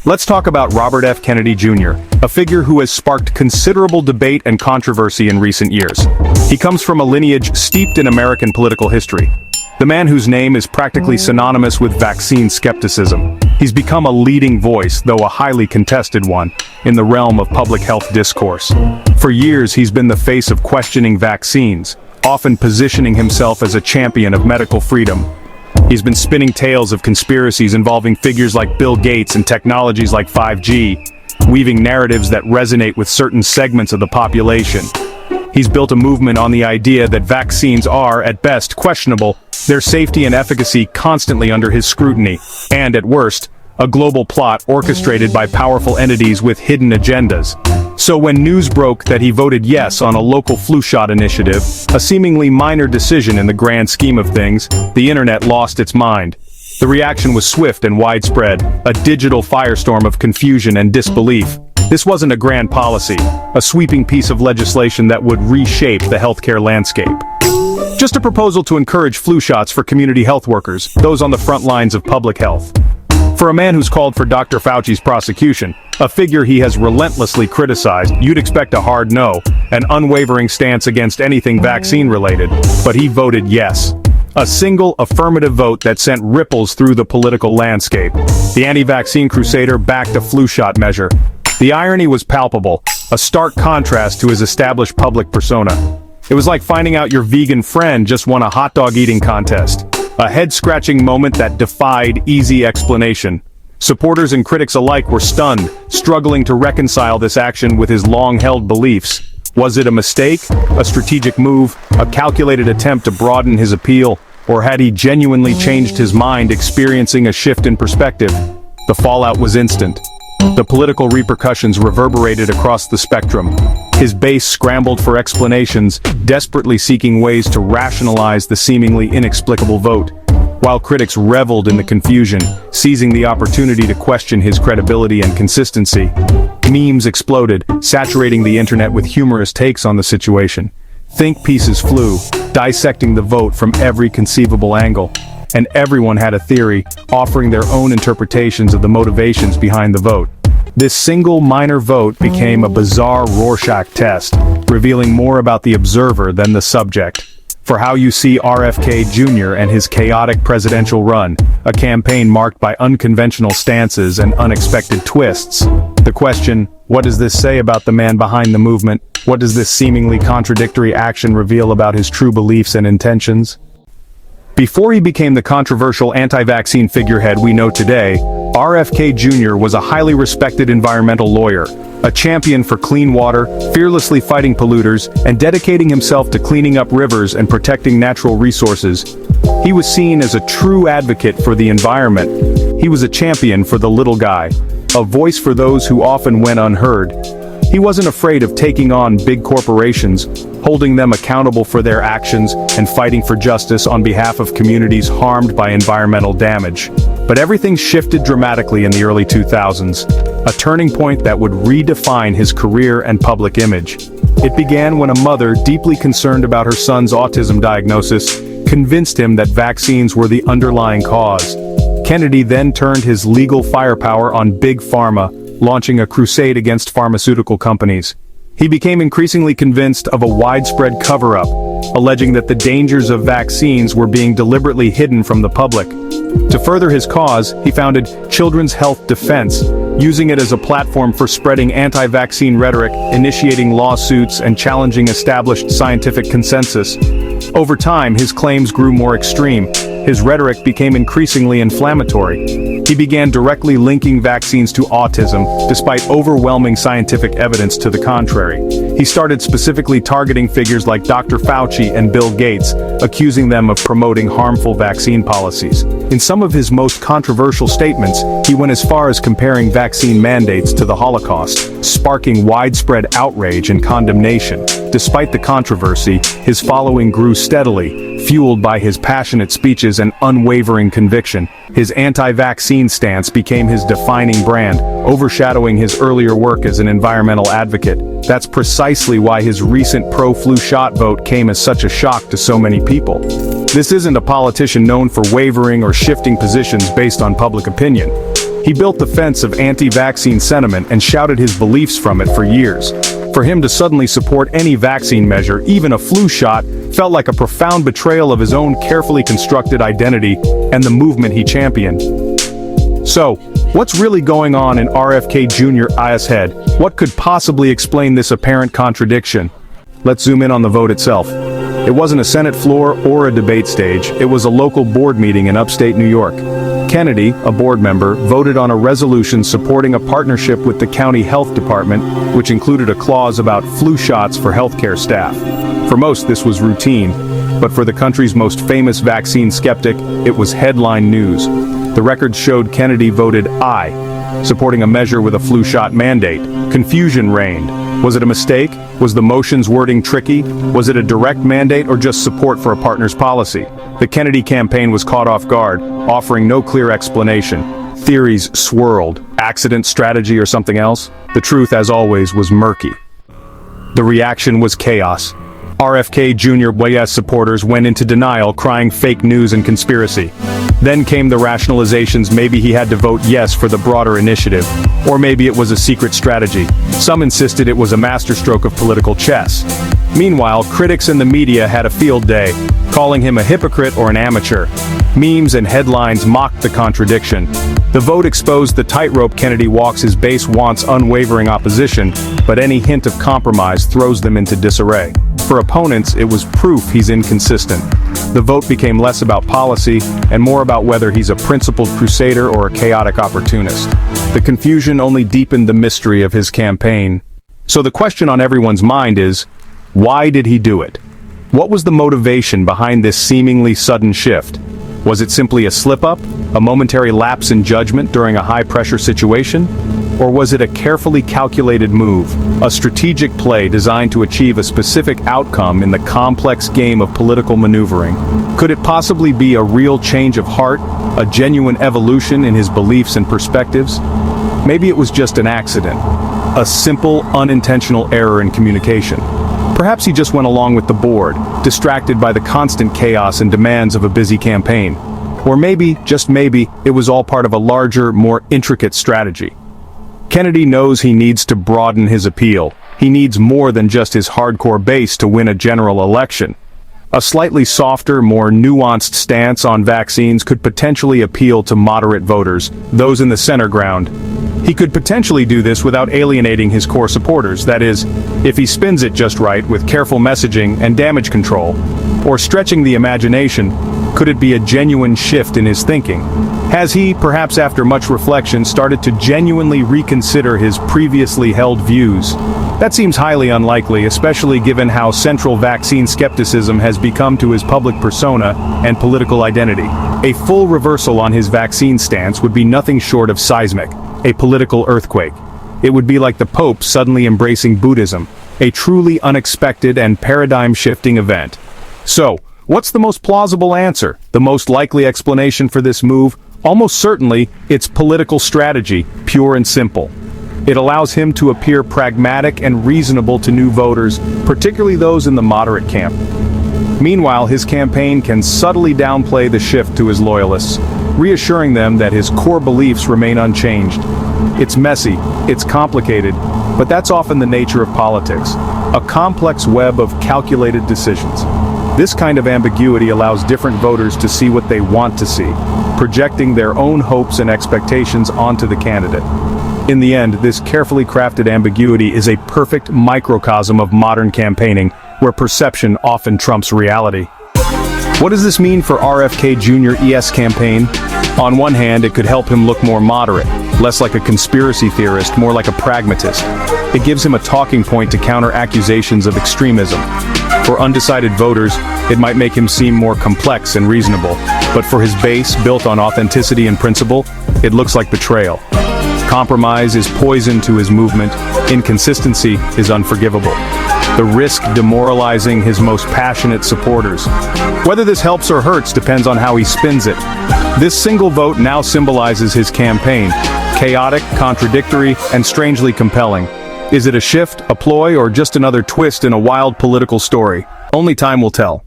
Let's talk about Robert F. Kennedy Jr., a figure who has sparked considerable debate and controversy in recent years. He comes from a lineage steeped in American political history. The man whose name is practically synonymous with vaccine skepticism. He's become a leading voice, though a highly contested one, in the realm of public health discourse. For years, he's been the face of questioning vaccines, often positioning himself as a champion of medical freedom. He's been spinning tales of conspiracies involving figures like Bill Gates and technologies like 5G, weaving narratives that resonate with certain segments of the population. He's built a movement on the idea that vaccines are, at best, questionable, their safety and efficacy constantly under his scrutiny, and, at worst, a global plot orchestrated by powerful entities with hidden agendas. So when news broke that he voted yes on a local flu shot initiative, a seemingly minor decision in the grand scheme of things, the internet lost its mind. The reaction was swift and widespread, a digital firestorm of confusion and disbelief. This wasn't a grand policy, a sweeping piece of legislation that would reshape the healthcare landscape. Just a proposal to encourage flu shots for community health workers, those on the front lines of public health. For a man who's called for Dr. Fauci's prosecution, a figure he has relentlessly criticized, you'd expect a hard no, an unwavering stance against anything vaccine-related, but he voted yes. A single affirmative vote that sent ripples through the political landscape. The anti-vaccine crusader backed a flu shot measure. The irony was palpable, a stark contrast to his established public persona. It was like finding out your vegan friend just won a hot dog eating contest. A head-scratching moment that defied easy explanation. Supporters and critics alike were stunned, struggling to reconcile this action with his long-held beliefs. Was it a mistake, a strategic move, a calculated attempt to broaden his appeal, or had he genuinely changed his mind, experiencing a shift in perspective? The fallout was instant. The political repercussions reverberated across the spectrum. His base scrambled for explanations, desperately seeking ways to rationalize the seemingly inexplicable vote, while critics reveled in the confusion, seizing the opportunity to question his credibility and consistency. Memes exploded, saturating the internet with humorous takes on the situation. Think pieces flew, dissecting the vote from every conceivable angle. And everyone had a theory, offering their own interpretations of the motivations behind the vote. This single minor vote became a bizarre Rorschach test, revealing more about the observer than the subject. For how you see RFK Jr. and his chaotic presidential run, a campaign marked by unconventional stances and unexpected twists. The question, what does this say about the man behind the movement? What does this seemingly contradictory action reveal about his true beliefs and intentions? Before he became the controversial anti-vaccine figurehead we know today, RFK Jr. was a highly respected environmental lawyer, a champion for clean water, fearlessly fighting polluters, and dedicating himself to cleaning up rivers and protecting natural resources. He was seen as a true advocate for the environment. He was a champion for the little guy, a voice for those who often went unheard. He wasn't afraid of taking on big corporations, holding them accountable for their actions, and fighting for justice on behalf of communities harmed by environmental damage. But everything shifted dramatically in the early 2000s, a turning point that would redefine his career and public image. It began when a mother, deeply concerned about her son's autism diagnosis, convinced him that vaccines were the underlying cause. Kennedy then turned his legal firepower on Big Pharma, launching a crusade against pharmaceutical companies. He became increasingly convinced of a widespread cover-up, alleging that the dangers of vaccines were being deliberately hidden from the public. To further his cause, he founded Children's Health Defense, using it as a platform for spreading anti-vaccine rhetoric, initiating lawsuits, and challenging established scientific consensus. Over time, his claims grew more extreme. His rhetoric became increasingly inflammatory. He began directly linking vaccines to autism, despite overwhelming scientific evidence to the contrary. He started specifically targeting figures like Dr. Fauci and Bill Gates, accusing them of promoting harmful vaccine policies. In some of his most controversial statements, he went as far as comparing vaccine mandates to the Holocaust, sparking widespread outrage and condemnation. Despite the controversy, his following grew steadily, fueled by his passionate speeches and unwavering conviction. His anti-vaccine stance became his defining brand, overshadowing his earlier work as an environmental advocate. That's precisely why his recent pro-flu shot vote came as such a shock to so many people. This isn't a politician known for wavering or shifting positions based on public opinion. He built the fence of anti-vaccine sentiment and shouted his beliefs from it for years. For him to suddenly support any vaccine measure, even a flu shot, felt like a profound betrayal of his own carefully constructed identity and the movement he championed. So, what's really going on in RFK Jr.'s head? What could possibly explain this apparent contradiction? Let's zoom in on the vote itself. It wasn't a Senate floor or a debate stage, it was a local board meeting in upstate New York. Kennedy, a board member, voted on a resolution supporting a partnership with the county health department, which included a clause about flu shots for healthcare staff. For most, this was routine, but for the country's most famous vaccine skeptic, it was headline news. The records showed Kennedy voted aye, supporting a measure with a flu shot mandate. Confusion reigned. Was it a mistake? Was the motion's wording tricky? Was it a direct mandate or just support for a partner's policy? The Kennedy campaign was caught off guard, offering no clear explanation. Theories swirled. Accident, strategy, or something else? The truth, as always, was murky. The reaction was chaos. RFK Jr.'s supporters went into denial, crying fake news and conspiracy. Then came the rationalizations. Maybe he had to vote yes for the broader initiative, or maybe it was a secret strategy. Some insisted it was a masterstroke of political chess. Meanwhile, critics in the media had a field day, calling him a hypocrite or an amateur. Memes and headlines mocked the contradiction. The vote exposed the tightrope Kennedy walks. His base wants unwavering opposition, but any hint of compromise throws them into disarray. For opponents, it was proof he's inconsistent. The vote became less about policy and more about whether he's a principled crusader or a chaotic opportunist. The confusion only deepened the mystery of his campaign. So the question on everyone's mind is, why did he do it? What was the motivation behind this seemingly sudden shift? Was it simply a slip-up, a momentary lapse in judgment during a high-pressure situation? Or was it a carefully calculated move, a strategic play designed to achieve a specific outcome in the complex game of political maneuvering? Could it possibly be a real change of heart, a genuine evolution in his beliefs and perspectives? Maybe it was just an accident, a simple, unintentional error in communication. Perhaps he just went along with the board, distracted by the constant chaos and demands of a busy campaign. Or maybe, just maybe, it was all part of a larger, more intricate strategy. Kennedy knows he needs to broaden his appeal. He needs more than just his hardcore base to win a general election. A slightly softer, more nuanced stance on vaccines could potentially appeal to moderate voters, those in the center ground. He could potentially do this without alienating his core supporters, that is, if he spins it just right with careful messaging and damage control. Or stretching the imagination, could it be a genuine shift in his thinking? Has he, perhaps after much reflection, started to genuinely reconsider his previously held views? That seems highly unlikely, especially given how central vaccine skepticism has become to his public persona and political identity. A full reversal on his vaccine stance would be nothing short of seismic, a political earthquake. It would be like the Pope suddenly embracing Buddhism, a truly unexpected and paradigm-shifting event. So, what's the most plausible answer? The most likely explanation for this move? Almost certainly, it's political strategy, pure and simple. It allows him to appear pragmatic and reasonable to new voters, particularly those in the moderate camp. Meanwhile, his campaign can subtly downplay the shift to his loyalists, reassuring them that his core beliefs remain unchanged. It's messy, it's complicated, but that's often the nature of politics, a complex web of calculated decisions. This kind of ambiguity allows different voters to see what they want to see, projecting their own hopes and expectations onto the candidate. In the end, this carefully crafted ambiguity is a perfect microcosm of modern campaigning, where perception often trumps reality. What does this mean for RFK Jr.'s campaign? On one hand, it could help him look more moderate, less like a conspiracy theorist, more like a pragmatist. It gives him a talking point to counter accusations of extremism. For undecided voters, it might make him seem more complex and reasonable, but for his base, built on authenticity and principle, it looks like betrayal. Compromise is poison to his movement, inconsistency is unforgivable. The risk demoralizing his most passionate supporters. Whether this helps or hurts depends on how he spins it. This single vote now symbolizes his campaign, chaotic, contradictory, and strangely compelling. Is it a shift, a ploy, or just another twist in a wild political story? Only time will tell.